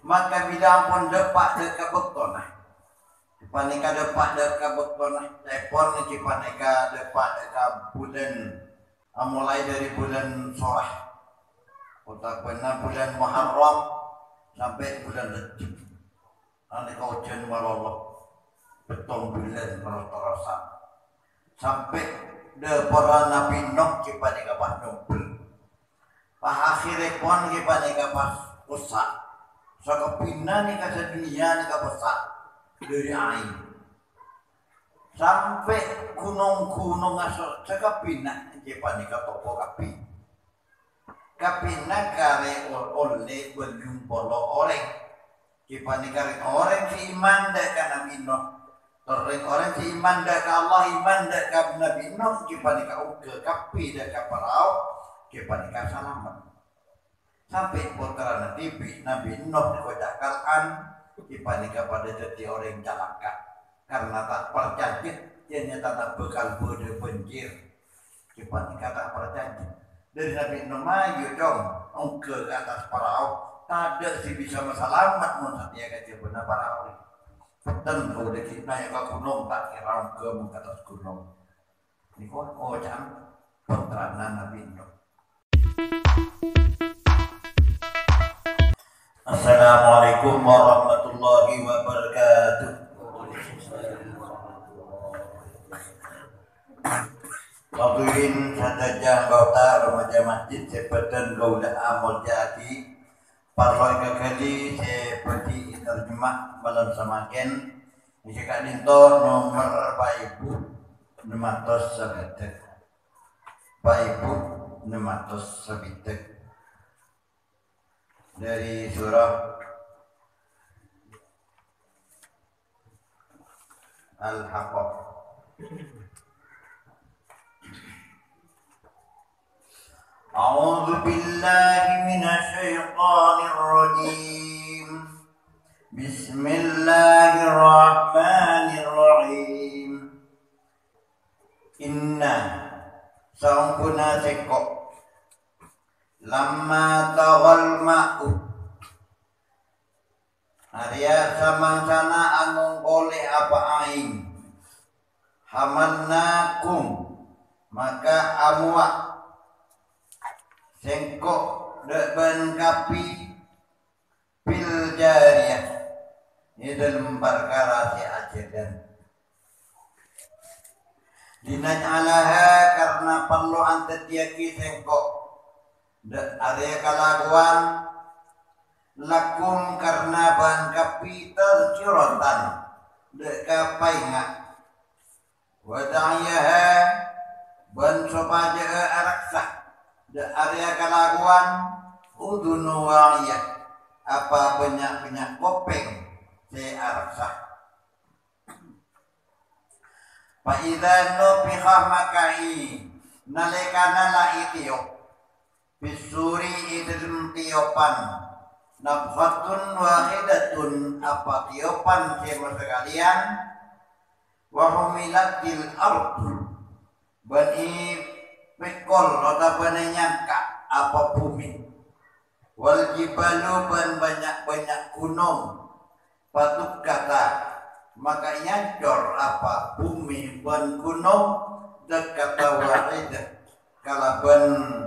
maka bilang pun depak dekat beton panika depak dekat beton telepon ni panika depak dekat bulan mulai dari bulan Sorah kota benar bulan Muharram sampai bulan Rejab nanti kau hujan melolok beton bulan terus-terusan sampai de para Nabi Nuh panika pas numpul pas akhirnya pun panika pas usah sakapina ni ka dunia ni ka besar dari air sampai gunung-gunung asal sakapina jepani ka topo kapina kare oleh berjumpolo orang jepani kare orang si iman dak ka Nabi Nuh terus orang si iman dak ka Allah iman dak ka Nabi Nuh jepani ka uga kapi dak ka parau jepani ka selamat sampai putra Nabi Nuh dikodakan dipanika pada jadi orang celaka karena tak perjanji ternyata tak bekal bodoh banjir dipanika tak perjanji dari Nabi Nuh maju dong ke atas perahu tak ada si bisa selamat mun dia kaji benar perahu peten kalau kita naik ke gunung tak kira ke atas gunung ini kok jam putra Nabi Nuh. Assalamualaikum warahmatullahi wabarakatuh. Hadirin sadaya anggota remaja masjid Sepedan Gaulah Amal Jadi parloi kekali seperti terjemah malam semakin jika dinto nomor Pak Ibu nematos sebetek Pak Ibu nematos sebetek dari surah Al-Haqqah. A'udzu billahi minasyaitonir rajim. Bismillahirrahmanirrahim. Inna sampuna sekok lamma tawal ma'u Arya samangsana anu oleh apa aing hamalnakum maka amwa sengkok deban kapi pil jariyah ini dalam perkara si ajadan dinaj'alaha karena perlu antetiaki sengkok area kalaguan lakum karena ban kapital cirotan deka painga wadayaha ban sopaja araksah de area kalaguan udunu wa'iyah apa banyak kopeng se araksah fa idza nufiha makai nalekana la itiyok bisuri idrim tiopan nafhatun wahidatun apa tiopan sama sekalian wahumilatil ardu bani pekol nota bani nyangka apa bumi wal jibalu ban banyak gunung patuk kata maka nyancor apa bumi ban gunung dekat wahidat kalaban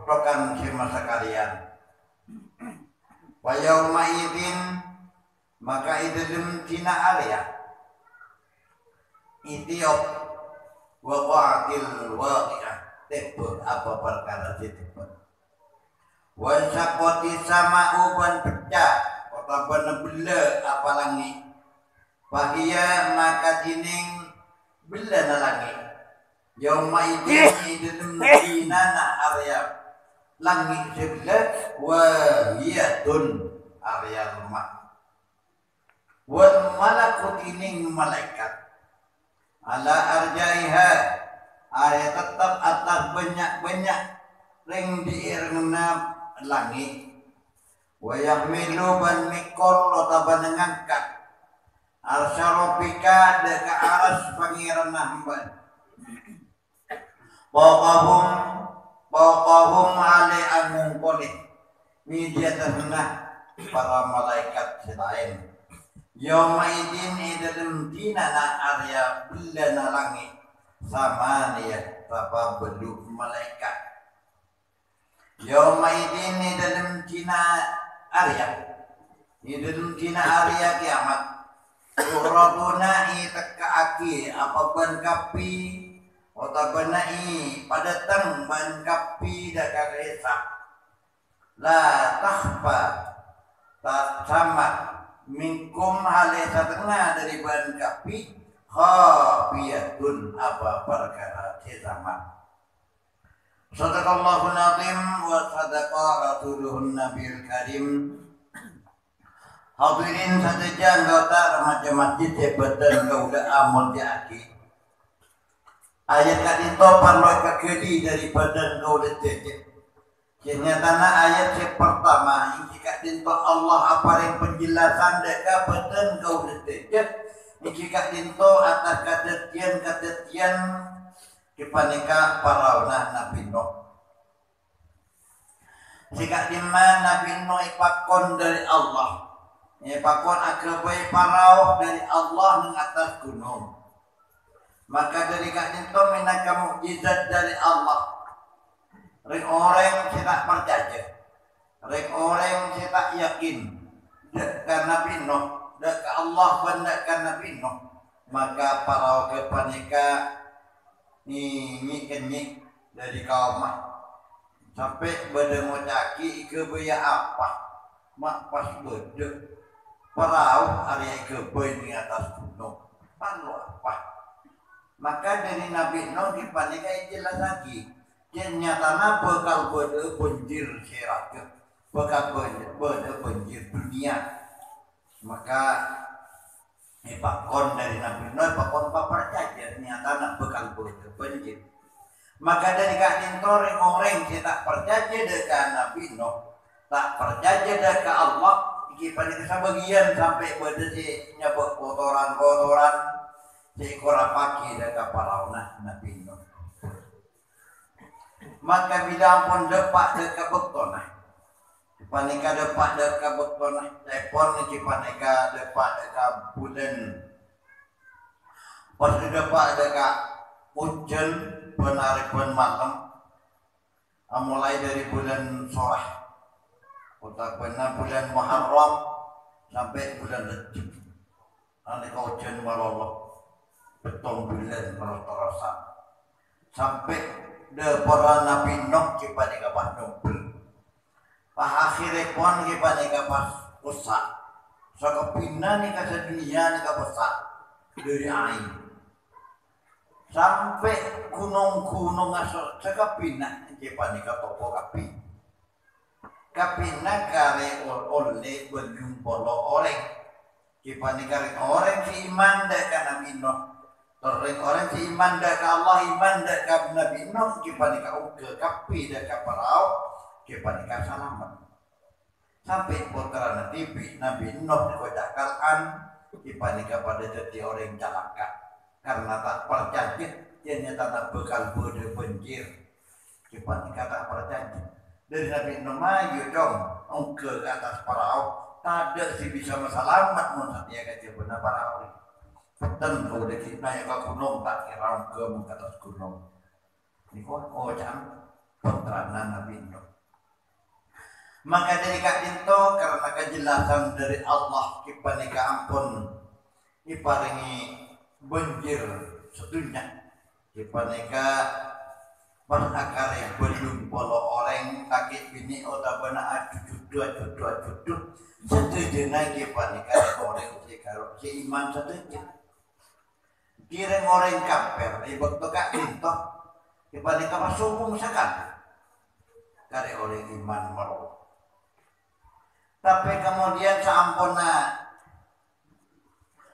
rokan sama sekalian wa yauma idzin maka idem cina area itiop waqa'atil waqi'ah tebut apa perkara tebut wa saqati sama'u ban pecah apa bener apa langit fahiya maka dining belana langit yauma idin dinana area langit sebelah wahiyatun area rumah wal malakut ining malaikat ala arjaiha area tetap atas banyak ring diirna langit wa yahmilu ban mikol otaban ngangkat arsyarofika deka aras pangeran hamba Pokokum ale angung kolih media ternah para malaikat selain. Yaumaidin idalem dinana arya bilana langit sama nih apa belum malaikat. Yaumaidin idalem dina arya idalem dina arya kiamat. Turaduna itaka aki apa ban kapi otabanai pada tang ban kapi dak karesa. La tahfa tak sama minkum hale setengah dari ban kapi khafiyatun apa perkara sama. Sadaqallahul azim wa sadaqa rasuluhun nabiyul karim. Hadirin saja anggota remaja masjid jabatan kaula amun diaki. Ayat kadito parlo kagedi dari badan kaula jejak. Kenyataannya ayat yang pertama jika dinto Allah apa yang penjelasan deka badan kau detek jika dinto atas kadetian kepanika para Nabi Nuh jika dimana Nabi Nuh ipakon dari Allah ipakon agabai parau dari Allah ng atas gunung maka dari kadinto minaka mukjizat dari Allah. Rek orang tidak percaya, rek orang tidak yakin, dekat Nabi Nuh, dekat Allah benarkan Nabi Nuh, maka para kepanika kenyik dari kaum sampai berdengo caki kebaya apa, mak pas bede, perahu area kebaya di atas gunung, palu apa, maka dari Nabi Nuh kepanika jelas lagi. Nyatana bakal bode banjir syarikat, bakal bode banjir dunia. Maka pakon dari Nabi Nuh, pakon percaya nyatana bakal bode banjir. Maka dari kadinto orang tak percaya dengan Nabi Nuh, tak percaya dengan Allah, iki pada kesabagian sampai bode si nyabok kotoran si korapaki dengan para Nabi Nuh. Maka bila pun depak dekat bektonah panika depak dekat bektonah telepon ni panika depak dekat bulan pas depak dekat hujan penaripan malam mulai dari bulan Sorah kota benar bulan Muharram sampai bulan Rejab nanti hujan malolo beton bulan terus-terusan sampai de para Nabi Nuh kepada pas numpul. Akhirnya pun kepada pas usah. So kepindah ni kata dunia ni besar dari air. Sampai gunung-gunung asal sekepindah kepada topo kapi. Kapindah kare oleh belum polo orang. Kepada kare orang si iman dekat Nabi Nuh. Orang si iman dekat Allah, iman dekat Nabi Nuh, kepada ke kapi dekat parau, kepada selamat. Sampai putra Nabi Nuh dikodakan, kepada jadi orang celaka karena tak percaya, dia nyata bekal bodoh banjir, kepada tak percaya. Dari Nabi Nuh maju dong, ke atas parau, tak ada si bisa selamat mun dia kecil benar parau. Dan kalau dia kita yang ke gunung tak kira ke atas gunung. Ini kok jam putrana Nabi Nuh. Maka dari kadinto karena kejelasan dari Allah kepada ampun iparingi banjir sedunia kepada pas akare belum polo orang sakit bini otak benar aduh setuju lagi kepada orang si iman setuju. Kira orang kafir, ibak tukak dinto, kepada kapal subuh misalkan, kare orang iman malu. Tapi kemudian seampuna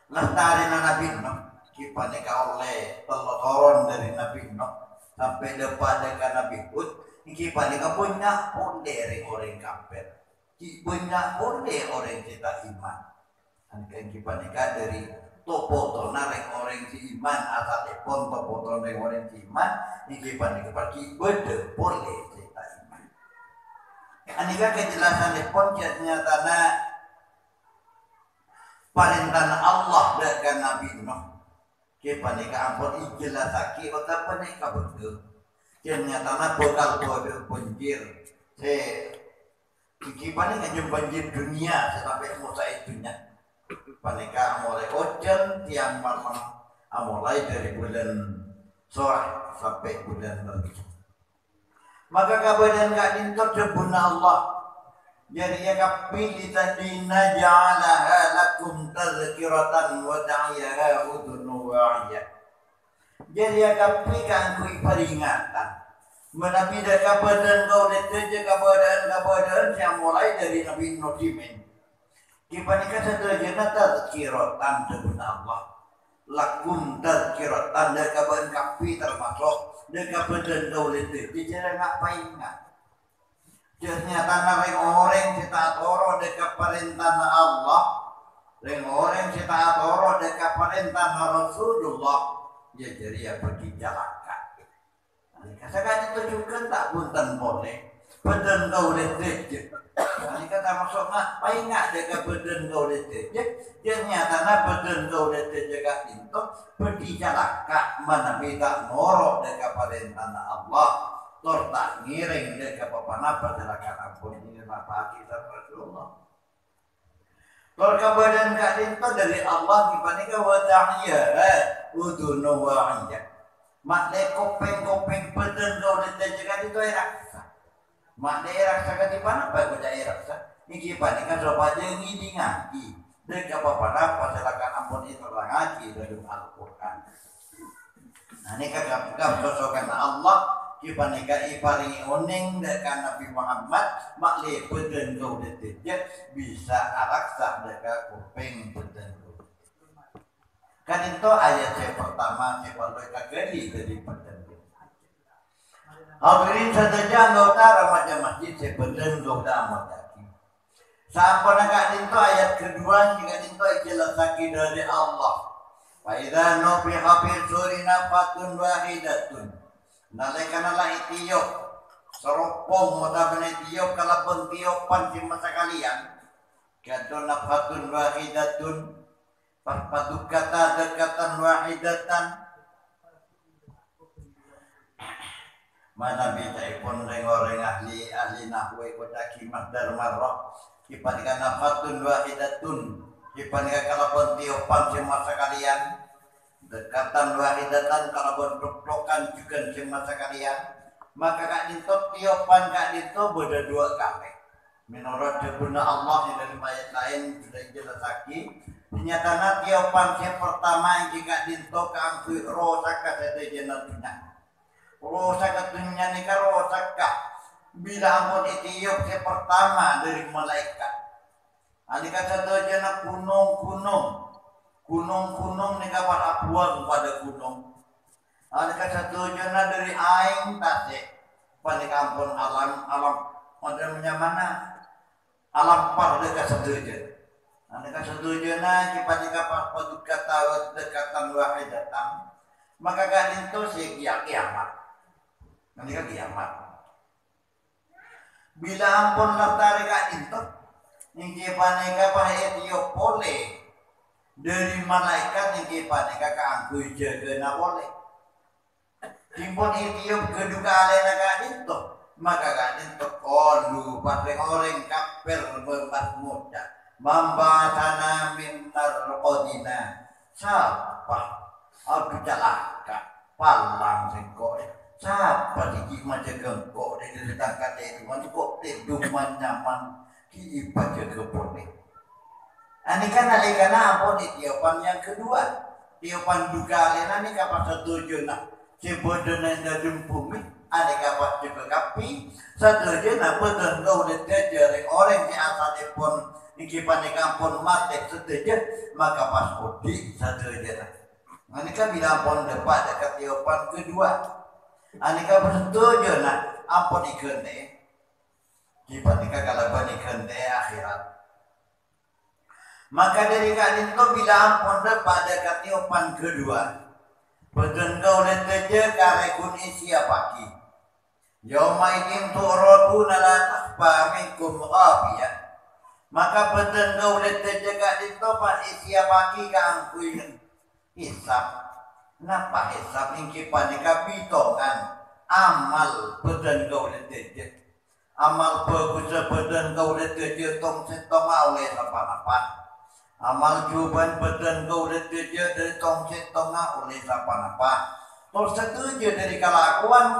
lestari Nabi Nuh, kepada oleh telotoron dari Nabi Nuh sampai depan dengan Nabi Hud, kepada punya pun dari orang kafir, punya pun dari orang kita iman, dan kepada dari topo narek orang si iman atau telepon topo narek orang si iman ini kepada bede boleh cerita iman Anika kejelasan dipun nyatana parintan Allah dengan Nabi Nuh. Kepanika ampun ijelasaki otak panika betul. Nyatana bakal bodoh banjir. Iki panika jeung banjir dunia sampai musa itunya. Panika mulai hujan tiang malam, mulai dari bulan sore sampai bulan Rajab. Maka kabadan kak dintot sebuna Allah. Jadi ya kapili tadina ja'alaha lakum tazkiratan wa da'iyaha udhunu wa'iyah. Jadi ya kapili kangkui peringatan. Menabida kabadan kau leteja kabadan yang mulai dari Nabi Nuh Dimin. Kipanika satu jana tazkiratan sebuna Allah. Lakum tazkiratan dan kabadan kapili termasuk dekat badan kau leteja. Jadi ngapain nggak? Ternyata orang kita toro dekat perintah Allah, orang kita toro dekat perintah Rasulullah, ya jadi ya pergi jalankan. Sekarang itu juga tak punten boleh, badan kau letih. Ini kata masuk ngapain nggak dekat badan kau letih? Ternyata badan kau letih dekat itu pergi jalankan mana kita norok dekat perintah Allah. Tor tak ngiring deh ke apa-apa silakan ampun ini apa kita Rasulullah. Tor kabadan kadin to dari Allah dipanika wa ta'ya udunu wa'iyah. Makne kopeng-kopeng badan kau ditejekan itu raksa. Makne raksa katipan apa kau jaya raksa? Iki panika coba aja ngidi ngaji. Dek apa-apa silakan ampun itu ngaji dari Al-Quran. Nah ini kagak sosokan Allah. Kipanika iparingi oning dekat Nabi Muhammad makli beden kau detejek bisa araksa dekat kuping beden kau. Kan itu ayat yang pertama yang perlu kageli dari beden kau. Hadirin saja anggota remaja masjid sebeden kau dah amat lagi. Sampai nak itu ayat kedua jika itu jelas lagi dari Allah. Faida nufiha fi suri nafatun wahidatun. Nalekana lah itiyok seropong mutabana itiyok kalapun tiyopan si masa kalian kadon nafatun wahidatun parpadu kata dekatan wahidatan mana bisa ipun reng-reng ahli nahwe kota kimah darmarroh ipanika nafatun wahidatun ipanika kalapun tiyopan si masa kalian dekatan wahidatan kalau berdokan juga semasa kalian maka kak dinto tiopan kak dinto beda dua kali menurut debuna Allah yang dari ayat lain sudah jelas lagi ternyata tiopan yang pertama jika dinto keangkui rosaka sete jenatunya rosaka tunya nika rosaka bila ampun itiop yang pertama dari malaikat anika satu jena gunung ni kapan apuan pada gunung. Adakah satu jana dari aing tasik pada kampung alam modelnya mana alam par dekat satu jana. Adakah satu jana kita kapan pada kata dekatan wahai datang maka kadin tu si kiamat. Nanti kan kiamat. Bila ampun latari kadin tu ingki panika pahe tiop boleh. Dari malaikat yang kipanika keangkui jaga na boleh. Timpun itiup keduka alena kadinto maka kadinto kolu pakai orang kafir bermahmudah membatana minar qodina siapa aku celaka palang sengkok siapa diki macam gengkok dari sedangkan itu kok tiduman nyaman kiipa jaga boleh. Ini kan alikana apa di tiupan yang kedua tiupan duka alena ini kapan setuju nak sebodoh nenda bumi ada kapan juga kapi setuju nak bodoh kau ditejar orang yang asalnya pun ikipan di kampung mati setuju maka pas udi setuju nak ini kan bila pun depan dekat tiupan kedua ini kan setuju nak ampun ikene ikipan nikah kalau ikene akhirat. Maka dari kadin kau bila ampun pada katiopan kedua badan kau leteje karekun isia pagi yauma idin tu'raduna la takba minkum ghafiyah. Maka beten kau lete jaga di topan isia pagi kangkui hisab. Napa hisab ingki panika bitongan amal beten kau lete jaga. Amal bagus beten kau lete jaga tong setong oleh apa-apa. Amal juban beten kau lete jaga dari tong setong oleh apa-apa. Terus setuju dari kelakuan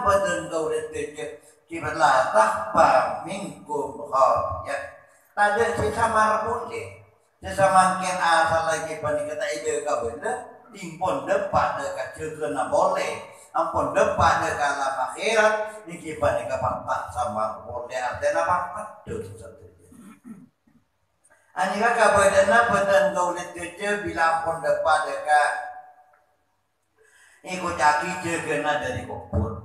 beten kau lete jaga. Kibalah takba minkum ghafiyah. Tadi sesama boleh, sesama mungkin asal lagi panik kata ide kau benda, timpun depan dekat cekena boleh, ampun depan dekat alam akhirat, niki panik apa sama boleh artinya apa dosa satu. Anika kau benda benda kau lihat bila ampun depan dekat, ikut kaki cekena dari kubur,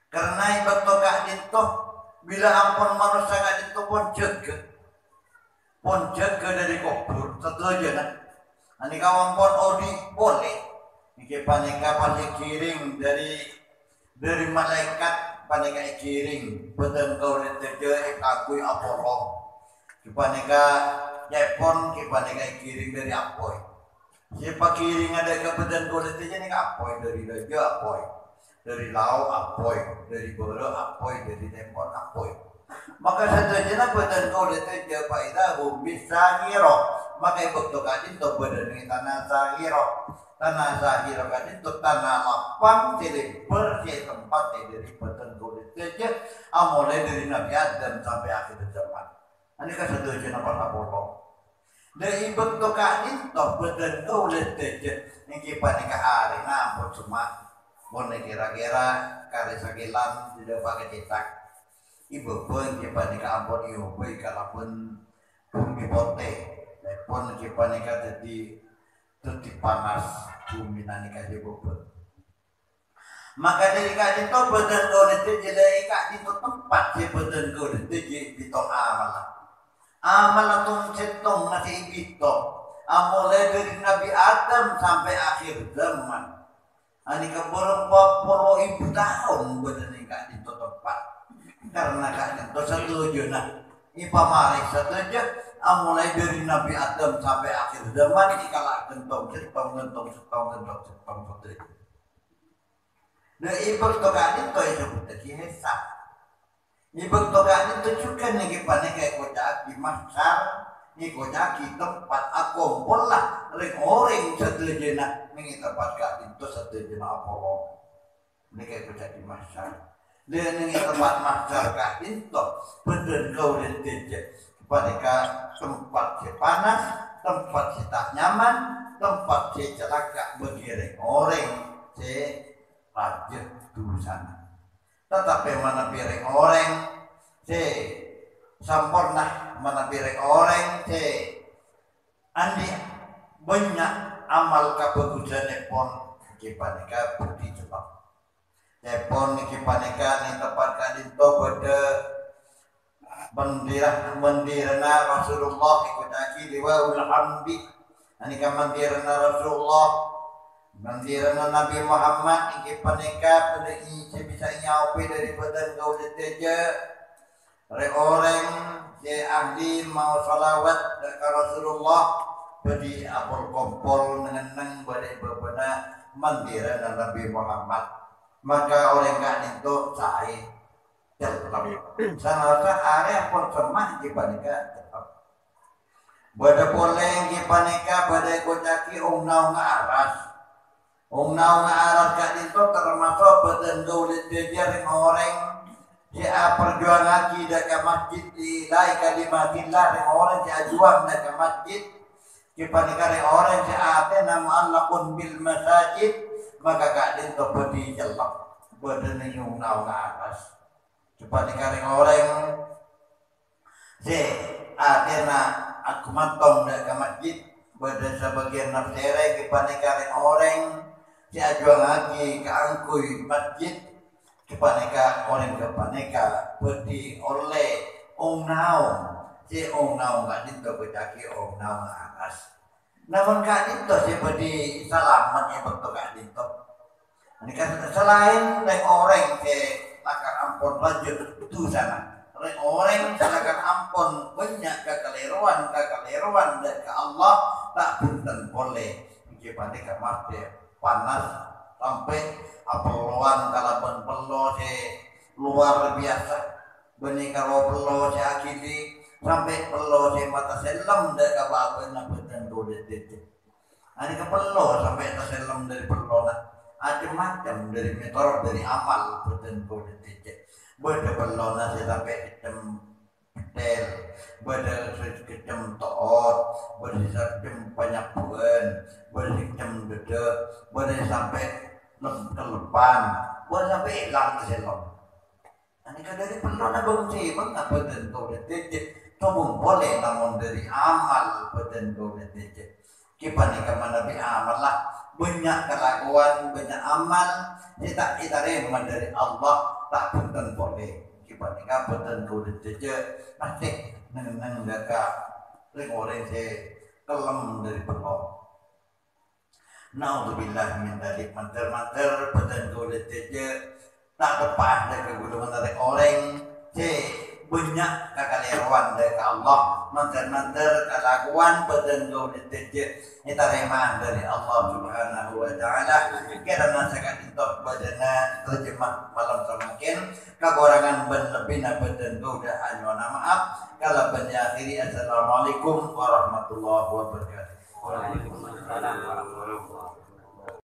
karena ibarat tokak dintoh. Bila ampun manusia nggak itu pun jaga dari kubur, setuju nak. Ani kawan pun odi boleh. Niki panika pasti kiring dari malaikat panika kiring. Betul kau terjadi akui apolong. Panika jepon panika kiring dari apoy. Siapa kiring ada kebetulan kau terjadi apoy dari raja apoy. Dari lau apoy, dari boro apoy, dari tempon apoy. Maka setujunya betul kau lihat japa itu bisa ngiro. Maka betul kadin tu berdiri tanah sahiro kadin tu tanah lapang jadi bersih tempat dari betul kau lihat amoleh dari Nabi Adam sampai akhir zaman. Ini kan setujunya apa bolong. Dari betul kadin tu betul kau lihat ini kipan nikah hari nampun cuma. Boleh kira-kira kari sakilan tidak pakai cetak. Ibu pun kita nikah ampun ibu kalaupun bumi pote, pun kita nikah jadi panas bumi nikah ibu pun. Maka dari kali itu betul kau itu jadi ikat itu tempat si betul kau itu jadi bitong amal atau cetong masih bitong. Mulai dari Nabi Adam sampai akhir zaman. Ani keborong 40.000 tahun bener nikah di tempat karena kan itu setuju nah ini pamarik setuju mulai dari Nabi Adam sampai akhir zaman ini kalah gentong setuju nah ibu tokan itu disebut lagi hisab ibu tokan itu juga nih kayak kocak di masyar ini kocak di tempat aku pola orang setuju nah ini tempat kak itu setuju Apollo ini kayak kocak di masyar dan ini tempat masyar kak itu bener kau lihat kepada tempat si panas tempat si tak nyaman tempat si celaka bagi orang si rajin dulu sana tetapi mana piring orang si sempurna mana piring orang si andi banyak amal kebagusan pun kipanika bukti cepat Tepon kipanika ni tempat kadin to pada mendirana Rasulullah ikutaki liwaul hamdi anika mendirana Rasulullah mendirana Nabi Muhammad kipanika pada ini bisa nyaupi dari badan kau deteja orang si ahli mau salawat ke Rasulullah beri apel kompol neneng beri beberapa mandiran Nabi Muhammad maka orang kan itu saya tetap sana area pun semah kipanika tetap pada poleng kipanika pada kocaki ungnaung aras kan itu termasuk badan gaulit jaring orang si perjuangan kita ke masjid di lai kalimatillah orang si ajuan ke masjid kipanika orang si ate nama Allah pun bil masjid maka kadin to bodi jelek badan yung naung atas kipanika orang si ate na aku mantong ke masjid badan sebagian nafsere kipanika orang si ajuan lagi keangkui masjid kipanika orang kipanika bodi oleh naung si naung kadin to bedaki naung atas namun kadin to si bodi selamat ya betul kadin to ini kan selain dari orang si lakar ampun lanjut itu sana. Orang silakan ampun banyak kekeliruan dari Allah tak punten boleh. Gimana kamar panas sampai apeluan kalaban pelo luar biasa. Benih kalau pelo akidi sampai pelo mata selam dari kababan nabetan dodet itu. Ani ke pelo sampai terselam dari pelo macam-macam dari metor dari amal beten dodet itu. Beda pelo sampai hitam tel, beda hitam toot, beda hitam banyak buan, beda hitam dede, beda sampai kelepan, beda sampai hilang terselam. Ani dari pelo bangsi mengapa tentu detik tobong boleh namun dari amal tentu detik. Kipan ikaman nabi amal lah banyak kelakuan banyak amal kita terima dari Allah tak punten boleh. Kipan ikaman tentu detik pasti neng dekat orang kelem dari pelo. Naudzubillah min dzalik manter tentu detik tak tepat dari kegunaan dari orang banyak kekeliruan dari Allah manter kelakuan bertentu detik kita remah dari Allah Subhanahu wa taala karena sangat itu badana terjemah malam semakin kekurangan berlebih bertentu dah hanya maaf kalau penyakhiri assalamualaikum warahmatullahi wabarakatuh. Waalaikumsalam warahmatullahi wabarakatuh.